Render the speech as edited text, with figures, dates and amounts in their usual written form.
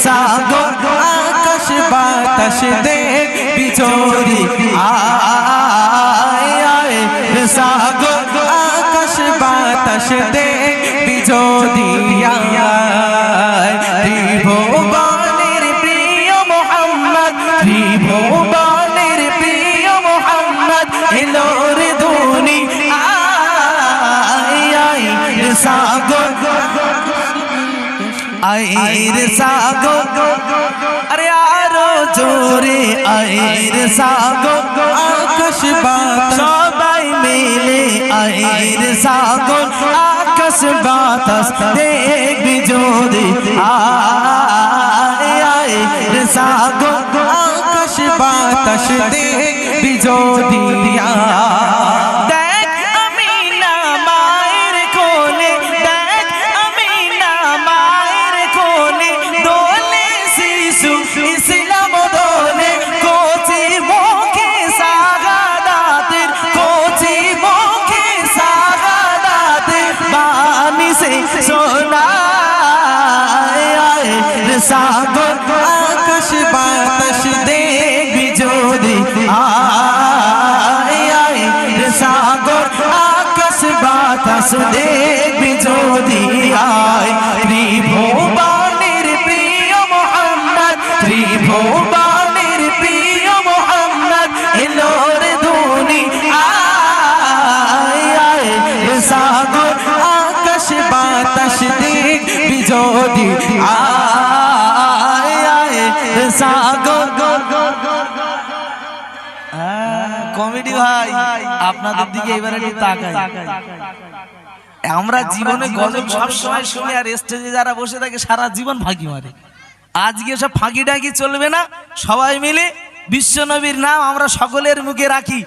সাগর আকাশ বাতাস দেখবি যদি আয় আয় সাগর আকাশ বাতাস দেখবি যদি আয় ত্রিভুবনের প্রিয় মোহাম্মদ ত্রিভুবনের প্রিয় মোহাম্মদ এলো রে দুনিয়ায় আয় সাগর আয়ের সাগর আরে আরো জোরে আয়ের সাগর আকাশ বাতাস সবাই মিলে আয়ের সাগর আকাশ বাতাস দেখবি যদি আয়ের সাগর আকাশ বাতাস দেখবি যদি ইসলাম দোলে কোচি মুখে সাগাদাতের কোচি মুখে সাগাদাতের বাণী সে শোনায় সাগর আকাশ বাতাস দেখবি যদি আয় সাগর আকাশ বাতাস দেখবি যদি আয় ত্রিভুবনের প্রিয় মোহাম্মদ ত্রিভুবনের প্রিয় মোহাম্মদ এলো রে দুনিয়ায় সাগর আকাশ বাতাস দেখবি যদি আয় সাগর কমেডি ভাই আপনাদের দিকে এবারে একটু তাকাই আমরা জীবনে গজল সব সময় শুনি আর স্টেজে যারা বসে থাকে সারা জীবন ফাঁকি মারে আজকে সব ফাঁকি ডাকি চলবে না সবাই মিলে বিশ্বনবীর নাম আমরা সকলের মুখে রাখি।